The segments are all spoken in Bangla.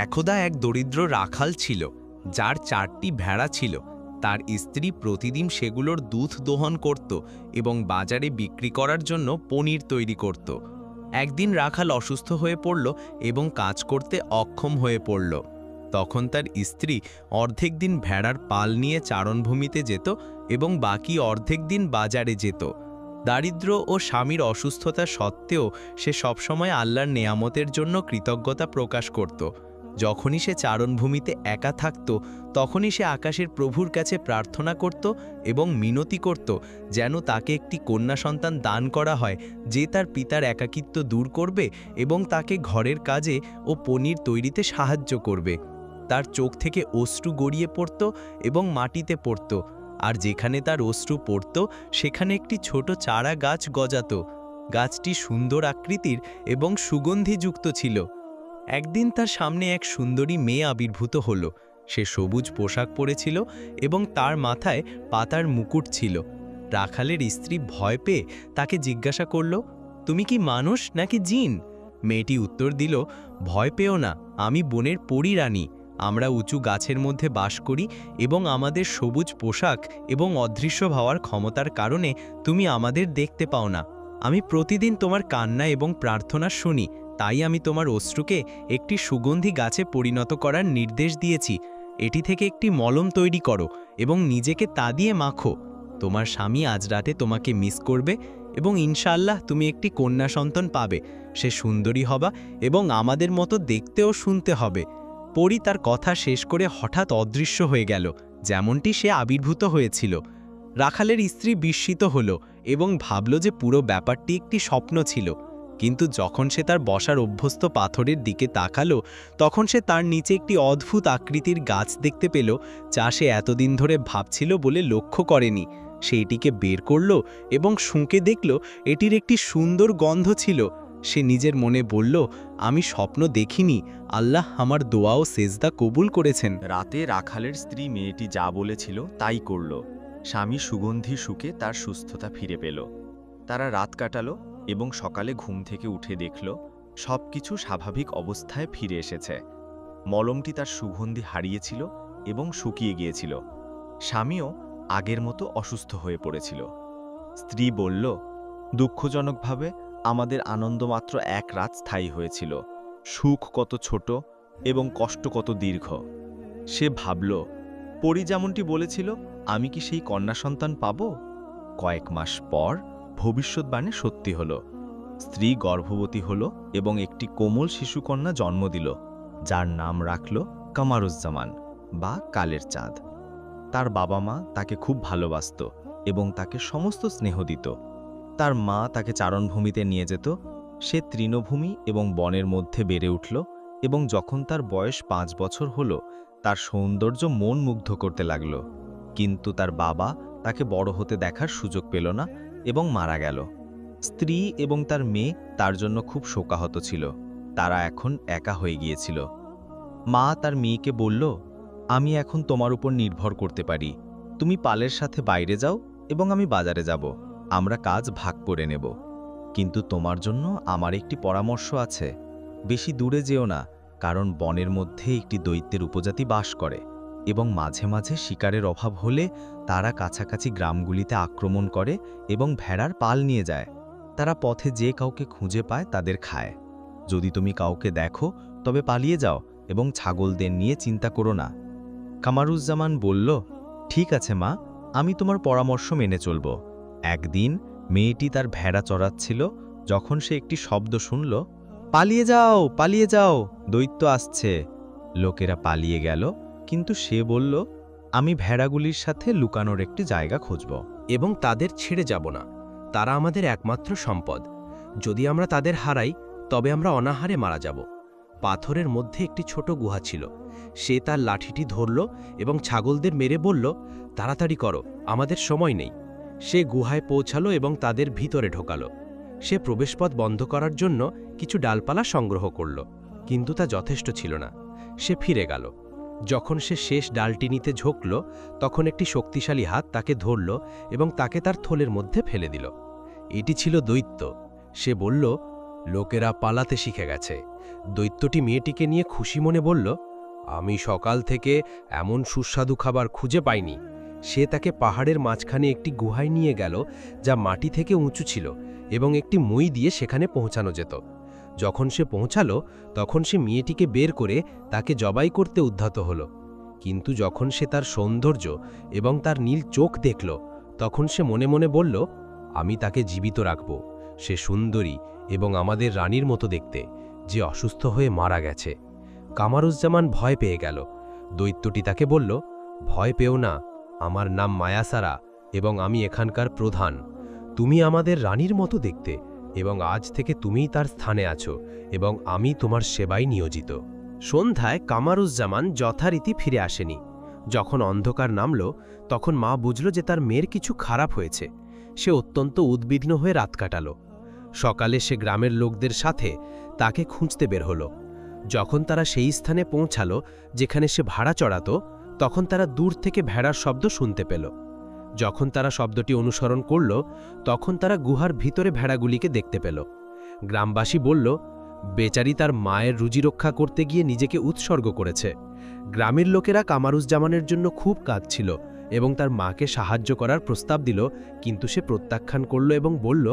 একদা এক দরিদ্র রাখাল ছিল, যার 4টি ভেড়া ছিল। তার স্ত্রী প্রতিদিন সেগুলোর দুধ দোহন করত এবং বাজারে বিক্রি করার জন্য পনির তৈরি করত। একদিন রাখাল অসুস্থ হয়ে পড়ল এবং কাজ করতে অক্ষম হয়ে পড়ল। তখন তার স্ত্রী অর্ধেক দিন ভেড়ার পাল নিয়ে চারণভূমিতে যেত এবং বাকি অর্ধেক দিন বাজারে যেত। দারিদ্র্য ও স্বামীর অসুস্থতা সত্ত্বেও সে সবসময় আল্লাহর নেয়ামতের জন্য কৃতজ্ঞতা প্রকাশ করত। যখনই সে চারণভূমিতে একা থাকত, তখনই সে আকাশের প্রভুর কাছে প্রার্থনা করত এবং মিনতি করত যেন তাকে একটি কন্যা সন্তান দান করা হয়, যে তার পিতার একাকিত্ব দূর করবে এবং তাকে ঘরের কাজে ও পনির তৈরিতে সাহায্য করবে। তার চোখ থেকে অশ্রু গড়িয়ে পড়ত এবং মাটিতে পড়ত, আর যেখানে তার অশ্রু পড়ত সেখানে একটি ছোট চারা গাছ গজাত। গাছটি সুন্দর আকৃতির এবং সুগন্ধিযুক্ত ছিল। একদিন তার সামনে এক সুন্দরী মেয়ে আবির্ভূত হল। সে সবুজ পোশাক পরেছিল এবং তার মাথায় পাতার মুকুট ছিল। রাখালের স্ত্রী ভয় পেয়ে তাকে জিজ্ঞাসা করল, তুমি কি মানুষ নাকি জিন? মেয়েটি উত্তর দিল, ভয় পেও না, আমি বনের পরী রানী। আমরা উঁচু গাছের মধ্যে বাস করি এবং আমাদের সবুজ পোশাক এবং অদৃশ্য হওয়ার ক্ষমতার কারণে তুমি আমাদের দেখতে পাও না। আমি প্রতিদিন তোমার কান্না এবং প্রার্থনা শুনি, তাই আমি তোমার অশ্রুকে একটি সুগন্ধি গাছে পরিণত করার নির্দেশ দিয়েছি। এটি থেকে একটি মলম তৈরি করো এবং নিজেকে তা দিয়ে মাখো। তোমার স্বামী আজ রাতে তোমাকে মিস করবে এবং ইনশাআল্লাহ তুমি একটি কন্যা সন্তান পাবে। সে সুন্দরী হবা এবং আমাদের মতো দেখতেও শুনতে হবে। পরী তার কথা শেষ করে হঠাৎ অদৃশ্য হয়ে গেল, যেমনটি সে আবির্ভূত হয়েছিল। রাখালের স্ত্রী বিস্মিত হল এবং ভাবল যে পুরো ব্যাপারটি একটি স্বপ্ন ছিল। কিন্তু যখন সে তার বসার অভ্যস্ত পাথরের দিকে তাকালো, তখন সে তার নিচে একটি অদ্ভুত আকৃতির গাছ দেখতে পেল, যা সে এতদিন ধরে ভাবছিল বলে লক্ষ্য করেনি। সে এটিকে বের করল এবং শুঁকে দেখল এটির একটি সুন্দর গন্ধ ছিল। সে নিজের মনে বলল, আমি স্বপ্ন দেখিনি, আল্লাহ আমার দোয়া ও সেজদা কবুল করেছেন। রাতে রাখালের স্ত্রী মেয়েটি যা বলেছিল তাই করল। স্বামী সুগন্ধি শুকে তার সুস্থতা ফিরে পেল। তারা রাত কাটালো এবং সকালে ঘুম থেকে উঠে দেখল সবকিছু স্বাভাবিক অবস্থায় ফিরে এসেছে। মলমটি তার সুগন্ধি হারিয়েছিল এবং শুকিয়ে গিয়েছিল। স্বামীও আগের মতো অসুস্থ হয়ে পড়েছিল। স্ত্রী বলল, দুঃখজনকভাবে আমাদের আনন্দ মাত্র এক রাত স্থায়ী হয়েছিল। সুখ কত ছোট এবং কষ্ট কত দীর্ঘ। সে ভাবল, পরী যেমনটি বলেছিল, আমি কি সেই কন্যা সন্তান পাব? কয়েক মাস পর ভবিষ্যৎবাণী সত্যি হল। স্ত্রী গর্ভবতী হল এবং একটি কোমল শিশুকন্যা জন্ম দিল, যার নাম রাখল কামারুজ্জামান বা কালের চাঁদ। তার বাবা মা তাকে খুব ভালোবাসত এবং তাকে সমস্ত স্নেহ দিত। তার মা তাকে চারণভূমিতে নিয়ে যেত। সে তৃণভূমি এবং বনের মধ্যে বেড়ে উঠল এবং যখন তার বয়স 5 বছর হল, তার সৌন্দর্য মন মুগ্ধ করতে লাগল। কিন্তু তার বাবা তাকে বড় হতে দেখার সুযোগ পেল না এবং মারা গেল। স্ত্রী এবং তার মেয়ে তার জন্য খুব শোকাহত ছিল। তারা এখন একা হয়ে গিয়েছিল। মা তার মেয়েকে বলল, আমি এখন তোমার উপর নির্ভর করতে পারি। তুমি পালের সাথে বাইরে যাও এবং আমি বাজারে যাব। আমরা কাজ ভাগ করে নেব। কিন্তু তোমার জন্য আমার একটি পরামর্শ আছে। বেশি দূরে যেও না, কারণ বনের মধ্যে একটি দৈত্যের উপজাতি বাস করে এবং মাঝে মাঝে শিকারের অভাব হলে তারা কাছাকাছি গ্রামগুলিতে আক্রমণ করে এবং ভেড়ার পাল নিয়ে যায়। তারা পথে যে কাউকে খুঁজে পায় তাদের খায়। যদি তুমি কাউকে দেখো তবে পালিয়ে যাও এবং ছাগলদের নিয়ে চিন্তা করো না। কামারুজ্জামান বলল, ঠিক আছে মা, আমি তোমার পরামর্শ মেনে চলব। একদিন মেয়েটি তার ভেড়া চড়াচ্ছিল যখন সে একটি শব্দ শুনল, পালিয়ে যাও, পালিয়ে যাও, দৈত্য আসছে। লোকেরা পালিয়ে গেল, কিন্তু সে বলল, আমি ভেড়াগুলির সাথে লুকানোর একটি জায়গা খুঁজব এবং তাদের ছেড়ে যাব না। তারা আমাদের একমাত্র সম্পদ। যদি আমরা তাদের হারাই তবে আমরা অনাহারে মারা যাব। পাথরের মধ্যে একটি ছোট গুহা ছিল। সে তার লাঠিটি ধরল এবং ছাগলদের মেরে বলল, তাড়াতাড়ি করো, আমাদের সময় নেই। সে গুহায় পৌঁছালো এবং তাদের ভিতরে ঢোকালো। সে প্রবেশপথ বন্ধ করার জন্য কিছু ডালপালা সংগ্রহ করল, কিন্তু তা যথেষ্ট ছিল না। সে ফিরে গেল। যখন সে শেষ ডালটি নিতে ঝোঁকল, তখন একটি শক্তিশালী হাত তাকে ধরল এবং তাকে তার থলের মধ্যে ফেলে দিল। এটি ছিল দৈত্য। সে বলল, লোকেরা পালাতে শিখে গেছে। দৈত্যটি মেয়েটিকে নিয়ে খুশি মনে বলল, আমি সকাল থেকে এমন সুস্বাদু খাবার খুঁজে পাইনি। সে তাকে পাহাড়ের মাঝখানে একটি গুহায় নিয়ে গেল, যা মাটি থেকে উঁচু ছিল এবং একটি মই দিয়ে সেখানে পৌঁছানো যেত। যখন সে পৌঁছালো, তখন সে মেয়েটিকে বের করে তাকে জবাই করতে উদ্যত হল। কিন্তু যখন সে তার সৌন্দর্য এবং তার নীল চোখ দেখল, তখন সে মনে মনে বলল, আমি তাকে জীবিত রাখব। সে সুন্দরী এবং আমাদের রানীর মতো দেখতে, যে অসুস্থ হয়ে মারা গেছে। কামারুজ্জামান ভয় পেয়ে গেল। দৈত্যটি তাকে বলল, ভয় পেও না, আমার নাম মায়াসারা এবং আমি এখানকার প্রধান। তুমি আমাদের রানীর মতো দেখতে এবং আজ থেকে তুমিই তার স্থানে আছো এবং আমি তোমার সেবায় নিয়োজিত। সন্ধ্যায় কামারুজ্জামান যথারীতি ফিরে আসেনি। যখন অন্ধকার নামল, তখন মা বুঝল যে তার মেয়ের কিছু খারাপ হয়েছে। সে অত্যন্ত উদ্বিগ্ন হয়ে রাত কাটাল। সকালে সে গ্রামের লোকদের সাথে তাকে খুঁজতে বের হল। যখন তারা সেই স্থানে পৌঁছাল যেখানে সে ভাড়া চড়াত, তখন তারা দূর থেকে ভেড়ার শব্দ শুনতে পেল। যখন তারা শব্দটি অনুসরণ করল, তখন তারা গুহার ভিতরে ভেড়াগুলিকে দেখতে পেল। গ্রামবাসী বলল, বেচারি তার মায়ের রুজি রক্ষা করতে গিয়ে নিজেকে উৎসর্গ করেছে। গ্রামের লোকেরা কামারুজ্জামানের জন্য খুব কাঁদছিল এবং তার মাকে সাহায্য করার প্রস্তাব দিল, কিন্তু সে প্রত্যাখ্যান করল এবং বলল,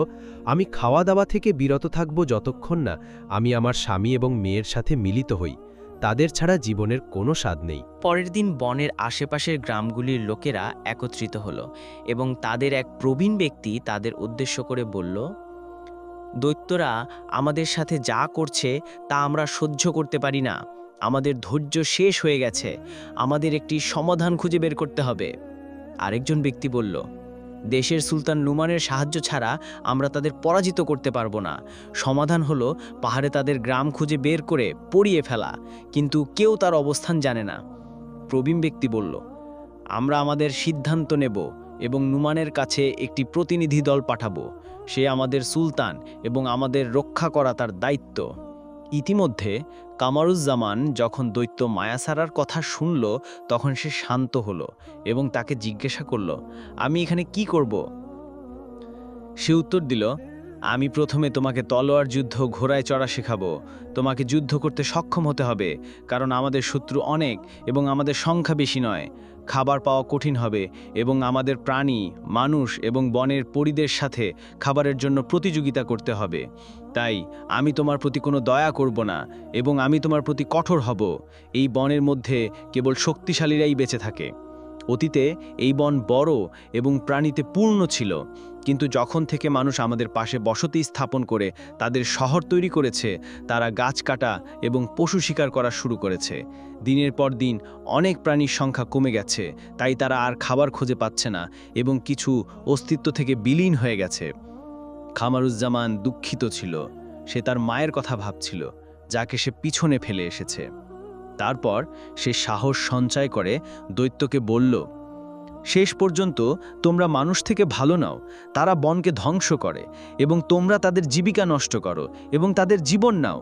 আমি খাওয়া দাওয়া থেকে বিরত থাকব যতক্ষণ না আমি আমার স্বামী এবং মেয়ের সাথে মিলিত হই। তাদের ছাড়া জীবনের কোনো স্বাদ নেই। পরের দিন বনের আশেপাশের গ্রামগুলির লোকেরা একত্রিত হলো এবং তাদের এক প্রবীণ ব্যক্তি তাদের উদ্দেশ্য করে বলল, দৈত্যরা আমাদের সাথে যা করছে তা আমরা সহ্য করতে পারি না। আমাদের ধৈর্য শেষ হয়ে গেছে। আমাদের একটি সমাধান খুঁজে বের করতে হবে। আরেকজন ব্যক্তি বলল, দেশের সুলতান নুমানের সাহায্য ছাড়া আমরা তাদের পরাজিত করতে পারবো না। সমাধান হলো পাহাড়ে তাদের গ্রাম খুঁজে বের করে পড়িয়ে ফেলা, কিন্তু কেউ তার অবস্থান জানে না। প্রবীণ ব্যক্তি বলল, আমরা আমাদের সিদ্ধান্ত নেব এবং নুমানের কাছে একটি প্রতিনিধি দল পাঠাবো। সে আমাদের সুলতান এবং আমাদের রক্ষা করা তার দায়িত্ব। ইতিমধ্যে কামারুজ্জামান যখন দৈত্য মায়াসারার কথা শুনল, তখন সে শান্ত হলো এবং তাকে জিজ্ঞাসা করল, আমি এখানে কি করব? সে উত্তর দিল, আমি প্রথমে তোমাকে তলোয়ার যুদ্ধ, ঘোড়ায় চড়া শেখাবো। তোমাকে যুদ্ধ করতে সক্ষম হতে হবে, কারণ আমাদের শত্রু অনেক এবং আমাদের সংখ্যা বেশি নয়। খাবার পাওয়া কঠিন হবে এবং আমাদের প্রাণী, মানুষ এবং বনের পরিদের সাথে খাবারের জন্য প্রতিযোগিতা করতে হবে। তাই আমি তোমার প্রতি কোনো দয়া করব না এবং আমি তোমার প্রতি কঠোর হব। এই বনের মধ্যে কেবল শক্তিশালীরাই বেঁচে থাকে। অতীতে এই বন বড় এবং প্রাণীতে পূর্ণ ছিল, কিন্তু যখন থেকে মানুষ আমাদের পাশে বসতি স্থাপন করে তাদের শহর তৈরি করেছে, তারা গাছ কাটা এবং পশু শিকার করা শুরু করেছে। দিনের পর দিন অনেক প্রাণীর সংখ্যা কমে গেছে, তাই তারা আর খাবার খুঁজে পাচ্ছে না এবং কিছু অস্তিত্ব থেকে বিলীন হয়ে গেছে। কামারুজ্জামান দুঃখিত ছিল। সে তার মায়ের কথা ভাবছিল, যাকে সে পিছনে ফেলে এসেছে। তারপর সে সাহস সঞ্চয় করে দৈত্যকে বলল, শেষ পর্যন্ত তোমরা মানুষ থেকে ভালো নাও। তারা বনকে ধ্বংস করে এবং তোমরা তাদের জীবিকা নষ্ট করো এবং তাদের জীবন নাও।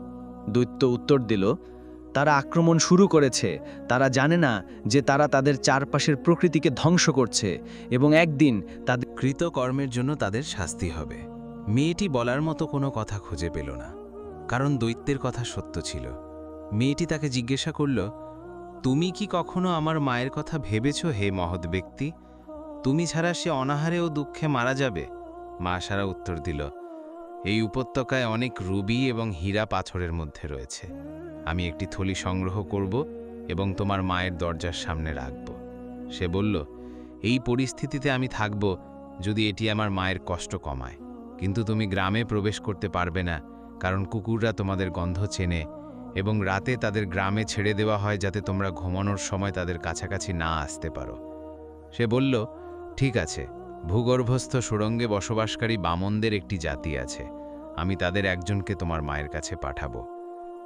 দৈত্য উত্তর দিল, তারা আক্রমণ শুরু করেছে। তারা জানে না যে তারা তাদের চারপাশের প্রকৃতিকে ধ্বংস করছে এবং একদিন তাদের কৃতকর্মের জন্য তাদের শাস্তি হবে। মেয়েটি বলার মতো কোনো কথা খুঁজে পেল না, কারণ দৈত্যের কথা সত্য ছিল। মেয়েটি তাকে জিজ্ঞাসা করল, তুমি কি কখনো আমার মায়ের কথা ভেবেছ হে মহৎ ব্যক্তি? তুমি ছাড়া সে অনাহারে ও দুঃখে মারা যাবে। মায়াসারা উত্তর দিল, এই উপত্যকায় অনেক রুবি এবং হীরা পাথরের মধ্যে রয়েছে। আমি একটি থলি সংগ্রহ করব এবং তোমার মায়ের দরজার সামনে রাখব। সে বলল, এই পরিস্থিতিতে আমি থাকব যদি এটি আমার মায়ের কষ্ট কমায়, কিন্তু তুমি গ্রামে প্রবেশ করতে পারবে না, কারণ কুকুররা তোমাদের গন্ধ চেনে এবং রাতে তাদের গ্রামে ছেড়ে দেওয়া হয় যাতে তোমরা ঘুমানোর সময় তাদের কাছাকাছি না আসতে পারো। সে বলল, ঠিক আছে, ভূগর্ভস্থ সুড়ঙ্গে বসবাসকারী বামনদের একটি জাতি আছে। আমি তাদের একজনকে তোমার মায়ের কাছে পাঠাবো।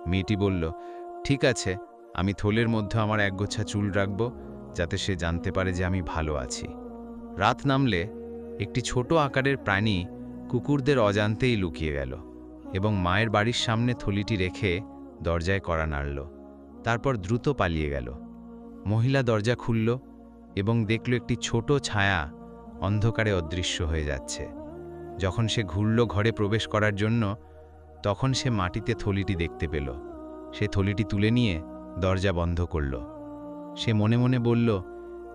মেয়েটি বলল, ঠিক আছে, আমি থলের মধ্যে আমার একগোছা চুল রাখব, যাতে সে জানতে পারে যে আমি ভালো আছি। রাত নামলে একটি ছোট আকারের প্রাণী কুকুরদের অজান্তেই লুকিয়ে গেল এবং মায়ের বাড়ির সামনে থলিটি রেখে দরজায় কড়া নাড়ল। তারপর দ্রুত পালিয়ে গেল। মহিলা দরজা খুলল এবং দেখল একটি ছোট ছায়া অন্ধকারে অদৃশ্য হয়ে যাচ্ছে। যখন সে ঘুরল ঘরে প্রবেশ করার জন্য, তখন সে মাটিতে থলিটি দেখতে পেল। সে থলিটি তুলে নিয়ে দরজা বন্ধ করল। সে মনে মনে বলল,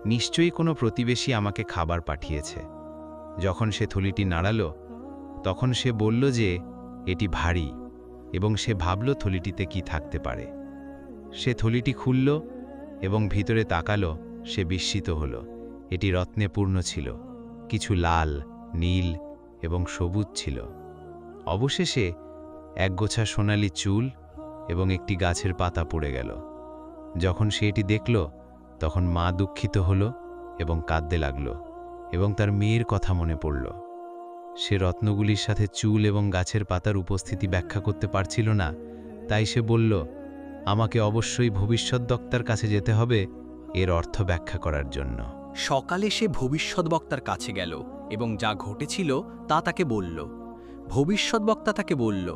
নিশ্চয়ই কোনো প্রতিবেশী আমাকে খাবার পাঠিয়েছে। যখন সে থলিটি নাড়াল, তখন সে বলল যে এটি ভারী, এবং সে ভাবল থলিটিতে কি থাকতে পারে। সে থলিটি খুলল এবং ভিতরে তাকালো। সে বিস্মিত হল। এটি রত্নে পূর্ণ ছিল। কিছু লাল, নীল এবং সবুজ ছিল। অবশেষে একগোছা সোনালি চুল এবং একটি গাছের পাতা পড়ে গেল। যখন সে এটি দেখল, তখন মা দুঃখিত হল এবং কাঁদতে লাগল, এবং তার মেয়ের কথা মনে পড়ল। সে রত্নগুলির সাথে চুল এবং গাছের পাতার উপস্থিতি ব্যাখ্যা করতে পারছিল না। তাই সে বলল, আমাকে অবশ্যই ভবিষ্যদ্বক্তার কাছে যেতে হবে এর অর্থ ব্যাখ্যা করার জন্য। সকালে সে ভবিষ্যদ্বক্তার কাছে গেল এবং যা ঘটেছিল তা তাকে বলল। ভবিষ্যদ্বক্তা তাকে বলল,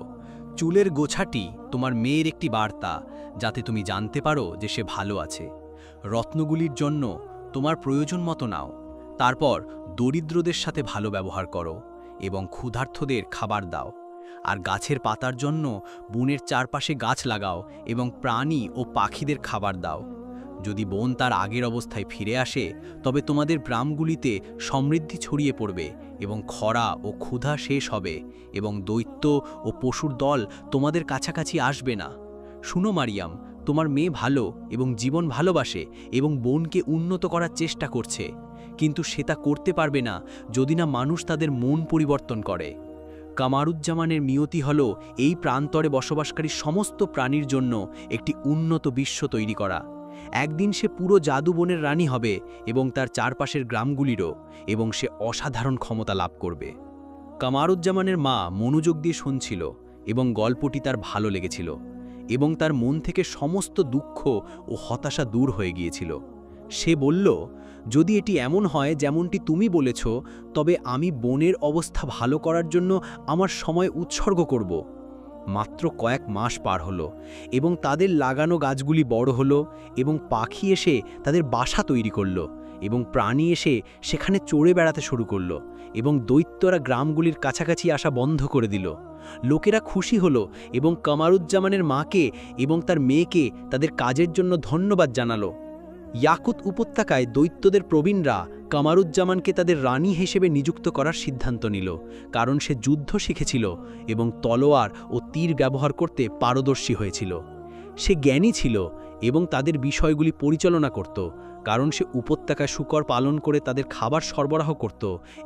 চুলের গোছাটি তোমার মেয়ের একটি বার্তা, যাতে তুমি জানতে পারো যে সে ভালো আছে। রত্নগুলির জন্য তোমার প্রয়োজন মতো নাও, তারপর দরিদ্রদের সাথে ভালো ব্যবহার করো এবং ক্ষুধার্তদের খাবার দাও। আর গাছের পাতার জন্য বনের চারপাশে গাছ লাগাও এবং প্রাণী ও পাখিদের খাবার দাও। যদি বন তার আগের অবস্থায় ফিরে আসে, তবে তোমাদের গ্রামগুলিতে সমৃদ্ধি ছড়িয়ে পড়বে এবং খরা ও ক্ষুধা শেষ হবে, এবং দৈত্য ও পশুর দল তোমাদের কাছাকাছি আসবে না। শুনো মারিয়াম, তোমার মেয়ে ভালো এবং জীবন ভালোবাসে এবং বনকে উন্নত করার চেষ্টা করছে, কিন্তু সে তা করতে পারবে না যদি না মানুষ তাদের মন পরিবর্তন করে। কামারুজ্জামানের নিয়তি হল এই প্রান্তরে বসবাসকারী সমস্ত প্রাণীর জন্য একটি উন্নত বিশ্ব তৈরি করা। একদিন সে পুরো জাদু বনের রানী হবে এবং তার চারপাশের গ্রামগুলিরও, এবং সে অসাধারণ ক্ষমতা লাভ করবে। কামারুজ্জামানের মা মনোযোগ দিয়ে শুনছিল এবং গল্পটি তার ভালো লেগেছিল, এবং তার মন থেকে সমস্ত দুঃখ ও হতাশা দূর হয়ে গিয়েছিল। সে বলল, যদি এটি এমন হয় যেমনটি তুমি বলেছ, তবে আমি বনের অবস্থা ভালো করার জন্য আমার সময় উৎসর্গ করব। মাত্র কয়েক মাস পার হলো এবং তাদের লাগানো গাছগুলি বড় হলো, এবং পাখি এসে তাদের বাসা তৈরি করল, এবং প্রাণী এসে সেখানে চড়ে বেড়াতে শুরু করল, এবং দৈত্যরা গ্রামগুলির কাছাকাছি আসা বন্ধ করে দিল। লোকেরা খুশি হলো এবং কামারুজ্জামানের মাকে এবং তার মেয়েকে তাদের কাজের জন্য ধন্যবাদ জানালো। ইয়াকুত উপত্যকায় দৈত্যদের প্রবীণরা কামারুজ্জামানকে তাদের রানী হিসেবে নিযুক্ত করার সিদ্ধান্ত নিল, কারণ সে যুদ্ধ শিখেছিল এবং তলোয়ার ও তীর ব্যবহার করতে পারদর্শী হয়েছিল। সে জ্ঞানী ছিল এবং তাদের বিষয়গুলি পরিচালনা করত, কারণ সে উপত্যকায় শূকর পালন করে তাদের খাবার সরবরাহ করত,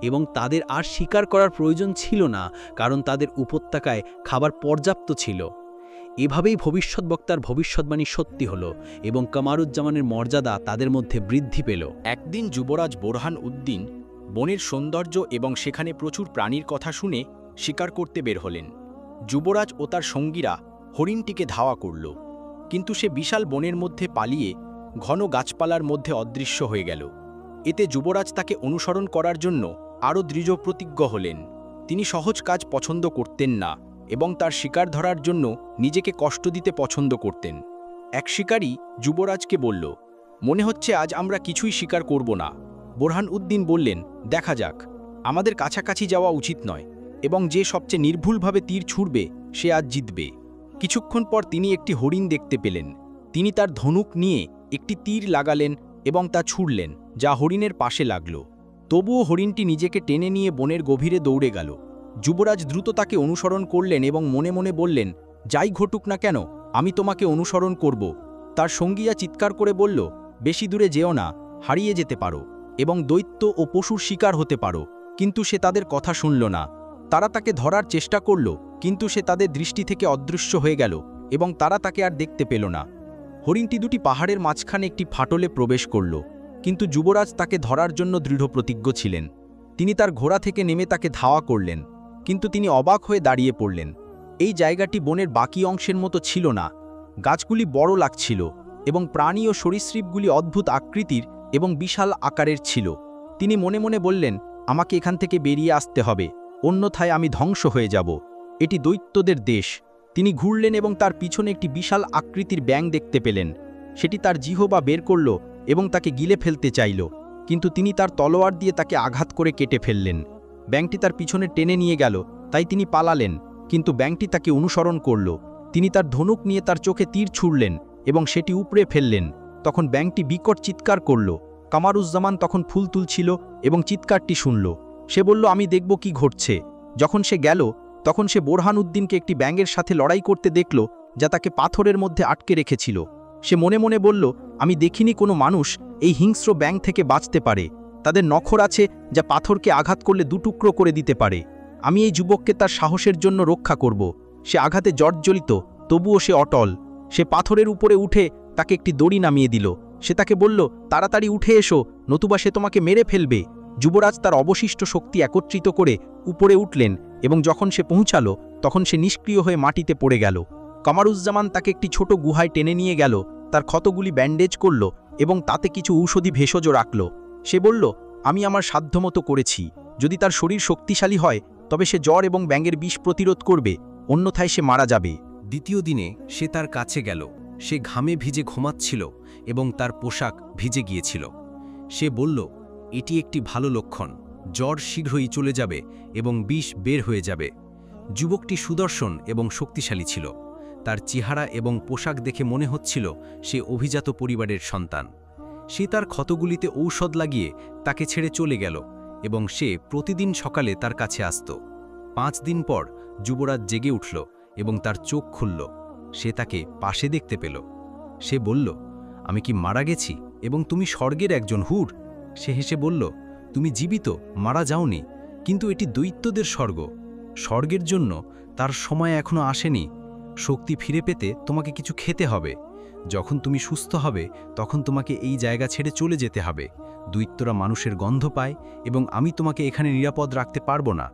এবং তাদের আর শিকার করার প্রয়োজন ছিল না, কারণ তাদের উপত্যকায় খাবার পর্যাপ্ত ছিল। এভাবেই ভবিষ্যদ্বক্তার ভবিষ্যদ্বাণী সত্যি হল এবং কামারুজ্জামানের মর্যাদা তাদের মধ্যে বৃদ্ধি পেল। একদিন যুবরাজ বোরহান উদ্দিন বনের সৌন্দর্য এবং সেখানে প্রচুর প্রাণীর কথা শুনে শিকার করতে বের হলেন। যুবরাজ ও তার সঙ্গীরা হরিণটিকে ধাওয়া করল, কিন্তু সে বিশাল বনের মধ্যে পালিয়ে ঘন গাছপালার মধ্যে অদৃশ্য হয়ে গেল। এতে যুবরাজ তাকে অনুসরণ করার জন্য আরও দৃঢ় প্রতিজ্ঞ হলেন। তিনি সহজ কাজ পছন্দ করতেন না এবং তার শিকার ধরার জন্য নিজেকে কষ্ট দিতে পছন্দ করতেন। এক শিকারী যুবরাজকে বলল, মনে হচ্ছে আজ আমরা কিছুই শিকার করব না। বোরহান উদ্দিন বললেন, দেখা যাক, আমাদের কাছাকাছি যাওয়া উচিত নয়, এবং যে সবচেয়ে নির্ভুলভাবে তীর ছুড়বে সে আজ জিতবে। কিছুক্ষণ পর তিনি একটি হরিণ দেখতে পেলেন। তিনি তার ধনুক নিয়ে একটি তীর লাগালেন এবং তা ছুড়লেন, যা হরিণের পাশে লাগল। তবুও হরিণটি নিজেকে টেনে নিয়ে বনের গভীরে দৌড়ে গেল। যুবরাজ দ্রুত তাকে অনুসরণ করলেন এবং মনে মনে বললেন, যাই ঘটুক না কেন, আমি তোমাকে অনুসরণ করব। তার সঙ্গীরা চিৎকার করে বলল, বেশি দূরে যেও না, হারিয়ে যেতে পারো এবং দৈত্য ও পশুর শিকার হতে পারো। কিন্তু সে তাদের কথা শুনল না। তারা তাকে ধরার চেষ্টা করল, কিন্তু সে তাদের দৃষ্টি থেকে অদৃশ্য হয়ে গেল এবং তারা তাকে আর দেখতে পেল না। হরিণটি দুটি পাহাড়ের মাঝখানে একটি ফাটলে প্রবেশ করল, কিন্তু যুবরাজ তাকে ধরার জন্য দৃঢ় প্রতিজ্ঞ ছিলেন। তিনি তার ঘোড়া থেকে নেমে তাকে ধাওয়া করলেন, কিন্তু তিনি অবাক হয়ে দাঁড়িয়ে পড়লেন। এই জায়গাটি বনের বাকি অংশের মতো ছিল না। গাছগুলি বড় লাগছিল এবং প্রাণী ও সরীসৃপগুলি অদ্ভুত আকৃতির এবং বিশাল আকারের ছিল। তিনি মনে মনে বললেন, আমাকে এখান থেকে বেরিয়ে আসতে হবে, অন্যথায় আমি ধ্বংস হয়ে যাব। এটি দৈত্যদের দেশ। তিনি ঘুরলেন এবং তার পিছনে একটি বিশাল আকৃতির ব্যাঙ দেখতে পেলেন। সেটি তার জিহ্বা বের করল এবং তাকে গিলে ফেলতে চাইল, কিন্তু তিনি তার তলোয়ার দিয়ে তাকে আঘাত করে কেটে ফেললেন। ব্যাঙটি তার পিছনে টেনে নিয়ে গেল, তাই তিনি পালালেন। কিন্তু ব্যাঙটি তাকে অনুসরণ করল। তিনি তার ধনুক নিয়ে তার চোখে তীর ছুড়লেন এবং সেটি উপড়ে ফেললেন। তখন ব্যাঙটি বিকট চিৎকার করল। কামারুজ্জামান তখন ফুল তুলছিল এবং চিৎকারটি শুনল। সে বলল, আমি দেখব কি ঘটছে। যখন সে গেল তখন সে বোরহানউদ্দিনকে একটি ব্যাঙের সাথে লড়াই করতে দেখল, যা তাকে পাথরের মধ্যে আটকে রেখেছিল। সে মনে মনে বলল, আমি দেখিনি কোনো মানুষ এই হিংস্র ব্যাঙ থেকে বাঁচতে পারে। তাদের নখর আছে যা পাথরকে আঘাত করলে দুটুকরো করে দিতে পারে। আমি এই যুবককে তার সাহসের জন্য রক্ষা করব। সে আঘাতে জর্জরিত, তবুও সে অটল। সে পাথরের উপরে উঠে তাকে একটি দড়ি নামিয়ে দিল। সে তাকে বলল, তাড়াতাড়ি উঠে এসো, নতুবা সে তোমাকে মেরে ফেলবে। যুবরাজ তার অবশিষ্ট শক্তি একত্রিত করে উপরে উঠলেন এবং যখন সে পৌঁছালো তখন সে নিষ্ক্রিয় হয়ে মাটিতে পড়ে গেল। কামারুজ্জামান তাকে একটি ছোট গুহায় টেনে নিয়ে গেল, তার ক্ষতগুলি ব্যান্ডেজ করল এবং তাতে কিছু ঔষধি ভেষজ রাখল। সে বলল, আমি আমার সাধ্যমতো করেছি। যদি তার শরীর শক্তিশালী হয় তবে সে জ্বর এবং ব্যাঙের বিষ প্রতিরোধ করবে, অন্যথায় সে মারা যাবে। দ্বিতীয় দিনে সে তার কাছে গেল। সে ঘামে ভিজে ঘুমাচ্ছিল এবং তার পোশাক ভিজে গিয়েছিল। সে বলল, এটি একটি ভালো লক্ষণ, জ্বর শীঘ্রই চলে যাবে এবং বিষ বের হয়ে যাবে। যুবকটি সুদর্শন এবং শক্তিশালী ছিল। তার চেহারা এবং পোশাক দেখে মনে হচ্ছিল সে অভিজাত পরিবারের সন্তান। সে তার ক্ষতগুলিতে ঔষধ লাগিয়ে তাকে ছেড়ে চলে গেল এবং সে প্রতিদিন সকালে তার কাছে আসত। 5 দিন পর যুবরাজ জেগে উঠল এবং তার চোখ খুলল। সে তাকে পাশে দেখতে পেল। সে বলল, আমি কি মারা গেছি এবং তুমি স্বর্গের একজন হুর? সে হেসে বলল, তুমি জীবিত, মারা যাওনি, কিন্তু এটি দৈত্যদের স্বর্গ। স্বর্গের জন্য তার সময় এখনো আসেনি। শক্তি ফিরে পেতে তোমাকে কিছু খেতে হবে। যখন তুমি সুস্থ হবে তখন তোমাকে এই জায়গা ছেড়ে চলে যেতে হবে। দৈত্যরা মানুষের গন্ধ পায় এবং আমি তোমাকে এখানে নিরাপদ রাখতে পারবো না।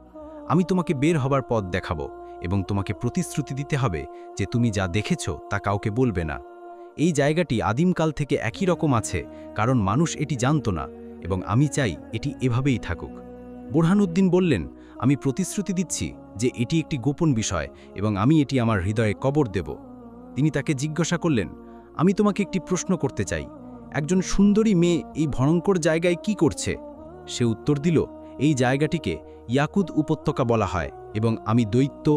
আমি তোমাকে বের হবার পথ দেখাবো এবং তোমাকে প্রতিশ্রুতি দিতে হবে যে তুমি যা দেখেছ তা কাউকে বলবে না। এই জায়গাটি আদিমকাল থেকে একই রকম আছে, কারণ মানুষ এটি জানত না এবং আমি চাই এটি এভাবেই থাকুক। বোরহানউদ্দিন বললেন, আমি প্রতিশ্রুতি দিচ্ছি যে এটি একটি গোপন বিষয় এবং আমি এটি আমার হৃদয়ে কবর দেব। তিনি তাকে জিজ্ঞাসা করলেন, আমি তোমাকে একটি প্রশ্ন করতে চাই, একজন সুন্দরী মেয়ে এই ভয়ঙ্কর জায়গায় কি করছে? সে উত্তর দিল, এই জায়গাটিকে ইয়াকুত উপত্যকা বলা হয় এবং আমি দৈত্য,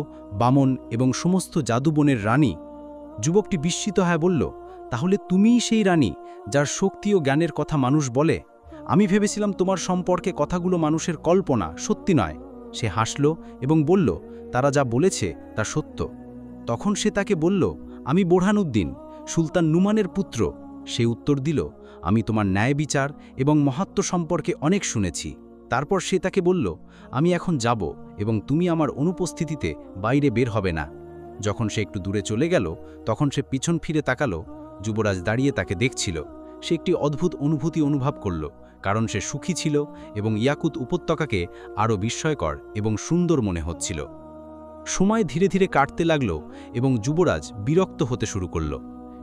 বামন এবং সমস্ত জাদুবনের রানী। যুবকটি বিস্মিত হয়ে বলল, তাহলে তুমিই সেই রানী যার শক্তি ও জ্ঞানের কথা মানুষ বলে? আমি ভেবেছিলাম তোমার সম্পর্কে কথাগুলো মানুষের কল্পনা, সত্যি নয়। সে হাসল এবং বলল, তারা যা বলেছে তা সত্য। তখন সে তাকে বলল, আমি বোরহানউদ্দিন, সুলতান নুমানের পুত্র। সে উত্তর দিল, আমি তোমার ন্যায় বিচার এবং মহাত্ম সম্পর্কে অনেক শুনেছি। তারপর সে তাকে বলল, আমি এখন যাব এবং তুমি আমার অনুপস্থিতিতে বাইরে বের হবে না। যখন সে একটু দূরে চলে গেল তখন সে পিছন ফিরে তাকালো। যুবরাজ দাঁড়িয়ে তাকে দেখছিল। সে একটি অদ্ভুত অনুভূতি অনুভব করল, কারণ সে সুখী ছিল এবং ইয়াকুত উপত্যকাকে আরও বিস্ময়কর এবং সুন্দর মনে হচ্ছিল। সময় ধীরে ধীরে কাটতে লাগল এবং যুবরাজ বিরক্ত হতে শুরু করল।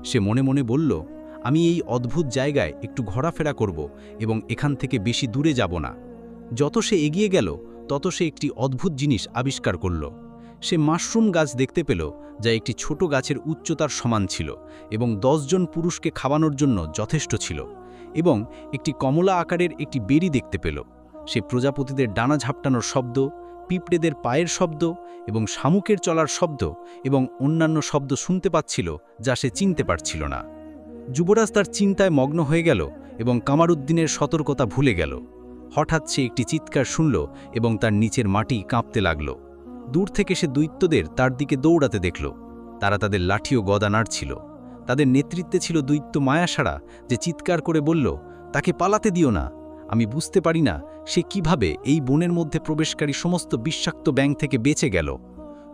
সে মনে মনে বলল, আমি এই অদ্ভুত জায়গায় একটু ঘোরাফেরা করব এবং এখান থেকে বেশি দূরে যাব না। যত সে এগিয়ে গেল তত সে একটি অদ্ভুত জিনিস আবিষ্কার করল। সে মাশরুম গাছ দেখতে পেল, যা একটি ছোট গাছের উচ্চতার সমান ছিল এবং 10 জন পুরুষকে খাওয়ানোর জন্য যথেষ্ট ছিল, এবং একটি কমলা আকারের একটি বেরি দেখতে পেল। সে প্রজাপতিদের ডানা ঝাপটানোর শব্দ, পিঁপড়েদের পায়ের শব্দ এবং শামুকের চলার শব্দ এবং অন্যান্য শব্দ শুনতে পাচ্ছিল যা সে চিনতে পারছিল না। যুবরাজ তার চিন্তায় মগ্ন হয়ে গেল এবং কামারউদ্দিনের সতর্কতা ভুলে গেল। হঠাৎ সে একটি চিৎকার শুনল এবং তার নিচের মাটি কাঁপতে লাগল। দূর থেকে সে দৈত্যদের তার দিকে দৌড়াতে দেখল। তারা তাদের লাঠি ও গদা নাড়ছিল। তাদের নেতৃত্বে ছিল দৈত্য মায়াসারা, যে চিৎকার করে বলল, তাকে পালাতে দিও না। আমি বুঝতে পারি না সে কিভাবে এই বনের মধ্যে প্রবেশকারী সমস্ত বিষাক্ত ব্যাঙ থেকে বেঁচে গেল।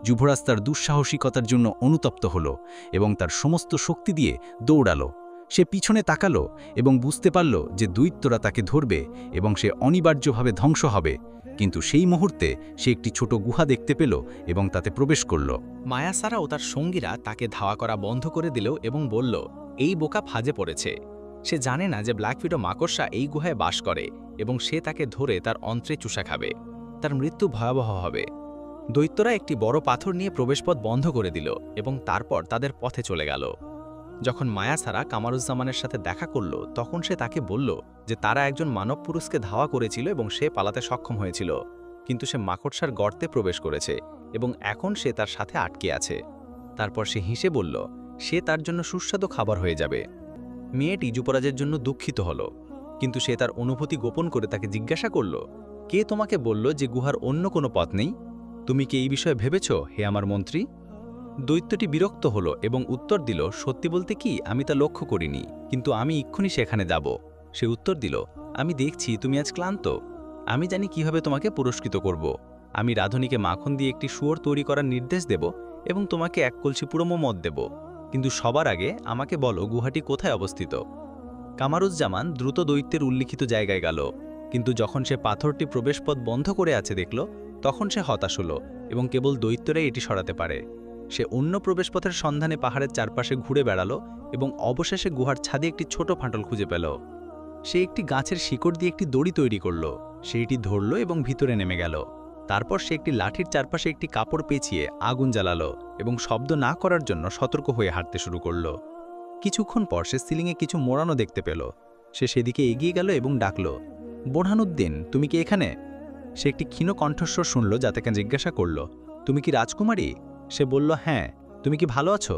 যুবরাজ তার দুঃসাহসিকতার জন্য অনুতপ্ত হল এবং তার সমস্ত শক্তি দিয়ে দৌড়ালো। সে পিছনে তাকালো এবং বুঝতে পারল যে দৈত্যরা তাকে ধরবে এবং সে অনিবার্যভাবে ধ্বংস হবে। কিন্তু সেই মুহূর্তে সে একটি ছোট গুহা দেখতে পেল এবং তাতে প্রবেশ করল। মায়াসারা ও তার সঙ্গীরা তাকে ধাওয়া করা বন্ধ করে দিল এবং বলল, এই বোকা ফাঁদে পড়েছে। সে জানে না যে ব্ল্যাকফিডো মাকড়সা এই গুহায় বাস করে এবং সে তাকে ধরে তার অন্ত্রে চুষা খাবে। তার মৃত্যু ভয়াবহ হবে। দৈত্যরা একটি বড় পাথর নিয়ে প্রবেশপথ বন্ধ করে দিল এবং তারপর তাদের পথে চলে গেল। যখন মায়াসারা কামারুজ্জামানের সাথে দেখা করল তখন সে তাকে বলল যে তারা একজন মানব পুরুষকে ধাওয়া করেছিল এবং সে পালাতে সক্ষম হয়েছিল। কিন্তু সে মাকড়সার গর্তে প্রবেশ করেছে এবং এখন সে তার সাথে আটকে আছে। তারপর সে হেসে বলল সে তার জন্য সুস্বাদু খাবার হয়ে যাবে। মেয়েটি যুবরাজের জন্য দুঃখিত হল, কিন্তু সে তার অনুভূতি গোপন করে তাকে জিজ্ঞাসা করল, কে তোমাকে বলল যে গুহার অন্য কোনো পথ নেই? তুমি কি এই বিষয়ে ভেবেছ, হে আমার মন্ত্রী? দৈত্যটি বিরক্ত হল এবং উত্তর দিল, সত্যি বলতে কি আমি তা লক্ষ্য করিনি, কিন্তু আমি এক্ষুনি সেখানে যাব। সে উত্তর দিল, আমি দেখছি তুমি আজ ক্লান্ত। আমি জানি কিভাবে তোমাকে পুরস্কৃত করব। আমি রাধুনীকে মাখন দিয়ে একটি শুয়োর তৈরি করার নির্দেশ দেব এবং তোমাকে এক কলসি পুরো মদ দেব, কিন্তু সবার আগে আমাকে বলো গুহাটি কোথায় অবস্থিত। কামারুজ্জামান দ্রুত দৈত্যের উল্লিখিত জায়গায় গেল, কিন্তু যখন সে পাথরটি প্রবেশপথ বন্ধ করে আছে দেখল, তখন সে হতাশ হল এবং কেবল দৈত্যরাই এটি সরাতে পারে। সে অন্য প্রবেশপথের সন্ধানে পাহাড়ের চারপাশে ঘুরে বেড়ালো এবং অবশেষে গুহার ছাদে একটি ছোট ফাটল খুঁজে পেল। সে একটি গাছের শিকড় দিয়ে একটি দড়ি তৈরি করল, সেইটি ধরল এবং ভিতরে নেমে গেল। তারপর সে একটি লাঠির চারপাশে একটি কাপড় পেঁচিয়ে আগুন জ্বালালো এবং শব্দ না করার জন্য সতর্ক হয়ে হাঁটতে শুরু করল। কিছুক্ষণ পর সে সিলিংয়ে কিছু মোড়ানো দেখতে পেল। সে সেদিকে এগিয়ে গেল এবং ডাকল, বোরহানুদ্দিন, তুমি কি এখানে? সে একটি ক্ষীণ কণ্ঠস্বর শুনল যা তাকে জিজ্ঞাসা করল, তুমি কি রাজকুমারী? সে বলল, হ্যাঁ। তুমি কি ভালো আছো?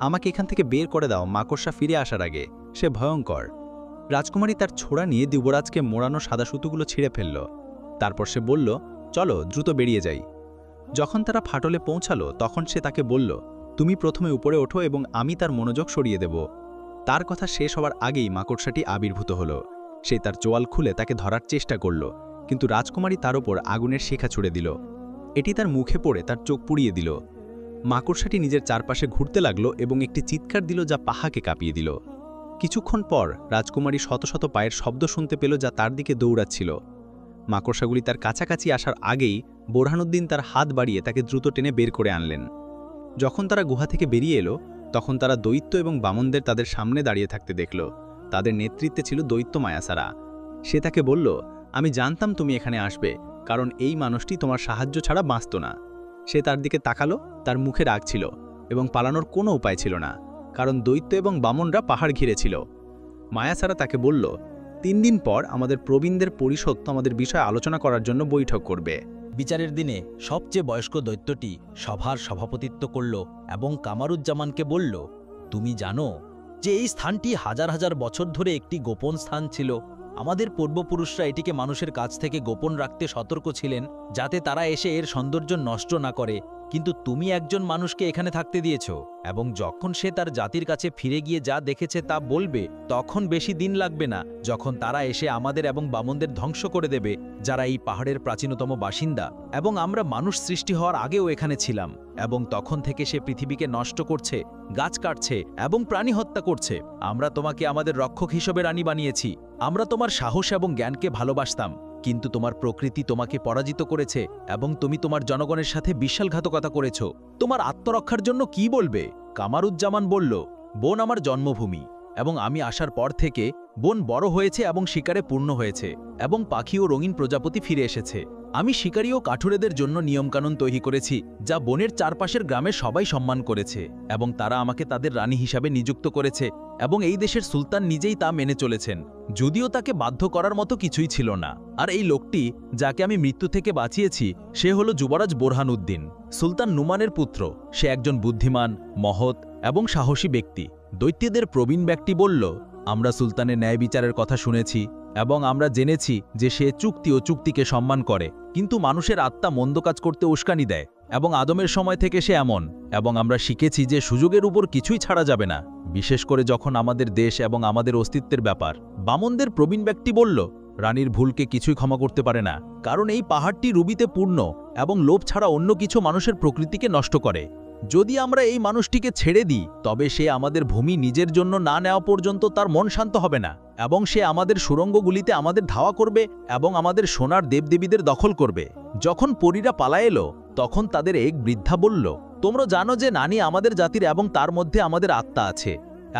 আমাকে এখান থেকে বের করে দাও মাকড়সা ফিরে আসার আগে, সে ভয়ঙ্কর। রাজকুমারী তার ছোড়া নিয়ে যুবরাজকে মোড়ানো সাদা সুতোগুলো ছিঁড়ে ফেলল। তারপর সে বলল, চলো দ্রুত বেরিয়ে যাই। যখন তারা ফাটলে পৌঁছালো তখন সে তাকে বলল, তুমি প্রথমে উপরে ওঠো এবং আমি তার মনোযোগ সরিয়ে দেব। তার কথা শেষ হওয়ার আগেই মাকড়সাটি আবির্ভূত হল। সে তার চোয়াল খুলে তাকে ধরার চেষ্টা করল, কিন্তু রাজকুমারী তার ওপর আগুনের শিখা ছুড়ে দিল। এটি তার মুখে পড়ে তার চোখ পুড়িয়ে দিল। মাকড়সাটি নিজের চারপাশে ঘুরতে লাগল এবং একটি চিৎকার দিল যা পাহাড়কে কাঁপিয়ে দিল। কিছুক্ষণ পর রাজকুমারী শত শত পায়ের শব্দ শুনতে পেল যা তার দিকে দৌড়াচ্ছিল। মাকড়সাগুলি তার কাছাকাছি আসার আগেই বোরহানুদ্দিন তার হাত বাড়িয়ে তাকে দ্রুত টেনে বের করে আনলেন। যখন তারা গুহা থেকে বেরিয়ে এলো তখন তারা দৈত্য এবং বামনদের তাদের সামনে দাঁড়িয়ে থাকতে দেখল। তাদের নেতৃত্বে ছিল দৈত্য মায়াসারা। সে তাকে বলল, আমি জানতাম তুমি এখানে আসবে, কারণ এই মানুষটি তোমার সাহায্য ছাড়া বাঁচত না। সে তার দিকে তাকালো, তার মুখে রাগ ছিল এবং পালানোর কোনো উপায় ছিল না, কারণ দৈত্য এবং বামনরা পাহাড় ঘিরে ছিল। মায়াসারা তাকে বলল, 3 দিন পর আমাদের প্রবীণদের পরিষদ আমাদের বিষয়ে আলোচনা করার জন্য বৈঠক করবে। বিচারের দিনে সবচেয়ে বয়স্ক দৈত্যটি সভার সভাপতিত্ব করল এবং কামারুজ্জামানকে বলল, তুমি জানো যে এই স্থানটি হাজার হাজার বছর ধরে একটি গোপন স্থান ছিল। আমাদের পূর্বপুরুষরা এটিকে মানুষের কাছ থেকে গোপন রাখতে সতর্ক ছিলেন, যাতে তারা এসে এর সৌন্দর্য নষ্ট না করে। কিন্তু তুমি একজন মানুষকে এখানে থাকতে দিয়েছ, এবং যখন সে তার জাতির কাছে ফিরে গিয়ে যা দেখেছে তা বলবে, তখন বেশি দিন লাগবে না যখন তারা এসে আমাদের এবং বামনদের ধ্বংস করে দেবে, যারা এই পাহাড়ের প্রাচীনতম বাসিন্দা। এবং আমরা মানুষ সৃষ্টি হওয়ার আগেও এখানে ছিলাম, এবং তখন থেকে সে পৃথিবীকে নষ্ট করছে, গাছ কাটছে এবং প্রাণী হত্যা করছে। আমরা তোমাকে আমাদের রক্ষক হিসেবে রানী বানিয়েছি। আমরা তোমার সাহস এবং জ্ঞানকে ভালোবাসতাম, কিন্তু তোমার প্রকৃতি তোমাকে পরাজিত করেছে এবং তুমি তোমার জনগণের সাথে বিশ্বাসঘাতকতা করেছ। তোমার আত্মরক্ষার জন্য কি বলবে? কামারুজ্জামান বলল, বন আমার জন্মভূমি, এবং আমি আসার পর থেকে বন বড় হয়েছে এবং শিকারে পূর্ণ হয়েছে, এবং পাখি ও রঙিন প্রজাপতি ফিরে এসেছে। আমি শিকারী ও কাঠুরেদের জন্য নিয়মকানুন তৈরি করেছি, যা বনের চারপাশের গ্রামে সবাই সম্মান করেছে, এবং তারা আমাকে তাদের রানী হিসাবে নিযুক্ত করেছে, এবং এই দেশের সুলতান নিজেই তা মেনে চলেছেন, যদিও তাকে বাধ্য করার মতো কিছুই ছিল না। আর এই লোকটি যাকে আমি মৃত্যু থেকে বাঁচিয়েছি, সে হলো যুবরাজ বোরহানুদ্দিন, সুলতান নুমানের পুত্র। সে একজন বুদ্ধিমান, মহৎ এবং সাহসী ব্যক্তি। দৈত্যদের প্রবীণ ব্যক্তি বলল, আমরা সুলতানের ন্যায় বিচারের কথা শুনেছি এবং আমরা জেনেছি যে সে চুক্তি ও চুক্তিকে সম্মান করে, কিন্তু মানুষের আত্মা মন্দ কাজ করতে উস্কানি দেয়, এবং আদমের সময় থেকে সে এমন। এবং আমরা শিখেছি যে সুযোগের উপর কিছুই ছাড়া যাবে না, বিশেষ করে যখন আমাদের দেশ এবং আমাদের অস্তিত্বের ব্যাপার। বামনদের প্রবীণ ব্যক্তি বলল, রানীর ভুলকে কিছুই ক্ষমা করতে পারে না, কারণ এই পাহাড়টি রুবিতে পূর্ণ এবং লোভ ছাড়া অন্য কিছু মানুষের প্রকৃতিকে নষ্ট করে। যদি আমরা এই মানুষটিকে ছেড়ে দিই, তবে সে আমাদের ভূমি নিজের জন্য না নেওয়া পর্যন্ত তার মন শান্ত হবে না, এবং সে আমাদের সুড়ঙ্গগুলিতে আমাদের ধাওয়া করবে এবং আমাদের সোনার দেবদেবীদের দখল করবে। যখন পরীরা পালা এলো, তখন তাদের এক বৃদ্ধা বলল, তোমরা জানো যে নানি আমাদের জাতির এবং তার মধ্যে আমাদের আত্মা আছে,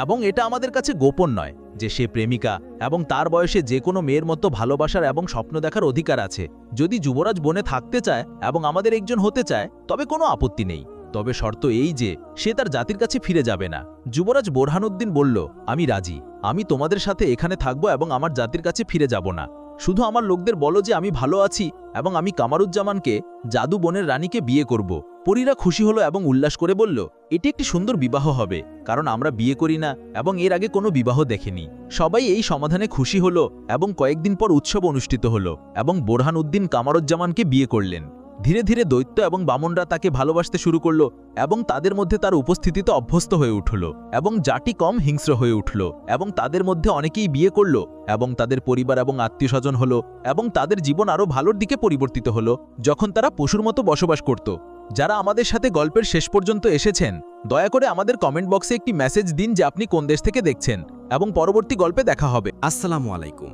এবং এটা আমাদের কাছে গোপন নয় যে সে প্রেমিকা এবং তার বয়সে যে কোনো মেয়ের মতো ভালোবাসার এবং স্বপ্ন দেখার অধিকার আছে। যদি যুবরাজ বনে থাকতে চায় এবং আমাদের একজন হতে চায়, তবে কোনো আপত্তি নেই, তবে শর্ত এই যে সে তার জাতির কাছে ফিরে যাবে না। যুবরাজ বোরহানুদ্দিন বলল, আমি রাজি, আমি তোমাদের সাথে এখানে থাকব এবং আমার জাতির কাছে ফিরে যাব না। শুধু আমার লোকদের বলো যে আমি ভালো আছি এবং আমি কামারুজ্জামানকে জাদু বনের রানীকে বিয়ে করব। পরীরা খুশি হলো এবং উল্লাস করে বলল, এটি একটি সুন্দর বিবাহ হবে, কারণ আমরা বিয়ে করি না এবং এর আগে কোনো বিবাহ দেখেনি। সবাই এই সমাধানে খুশি হলো এবং কয়েকদিন পর উৎসব অনুষ্ঠিত হলো এবং বোরহান উদ্দিন কামারুজ্জামানকে বিয়ে করলেন। ধীরে ধীরে দৈত্য এবং বামনরা তাকে ভালোবাসতে শুরু করলো এবং তাদের মধ্যে তার উপস্থিতিতে অভ্যস্ত হয়ে উঠল এবং জাতি কম হিংস্র হয়ে উঠল এবং তাদের মধ্যে অনেকেই বিয়ে করল এবং তাদের পরিবার এবং আত্মীয়স্বজন হলো এবং তাদের জীবন আরও ভালোর দিকে পরিবর্তিত হলো যখন তারা পশুর মতো বসবাস করত। যারা আমাদের সাথে গল্পের শেষ পর্যন্ত এসেছেন, দয়া করে আমাদের কমেন্ট বক্সে একটি মেসেজ দিন যে আপনি কোন দেশ থেকে দেখছেন এবং পরবর্তী গল্পে দেখা হবে। আসসালামু আলাইকুম।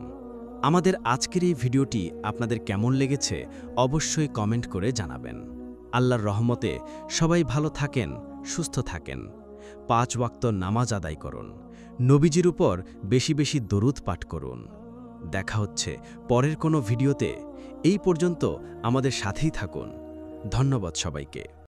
আমাদের আজকের এই ভিডিওটি আপনাদের কেমন লেগেছে অবশ্যই কমেন্ট করে জানাবেন। আল্লাহর রহমতে সবাই ভালো থাকেন, সুস্থ থাকেন, 5 ওয়াক্ত নামাজ আদায় করুন, নবীজির উপর বেশি বেশি দরুদ পাঠ করুন। দেখা হচ্ছে পরের কোনো ভিডিওতে। এই পর্যন্ত আমাদের সাথেই থাকুন। ধন্যবাদ সবাইকে।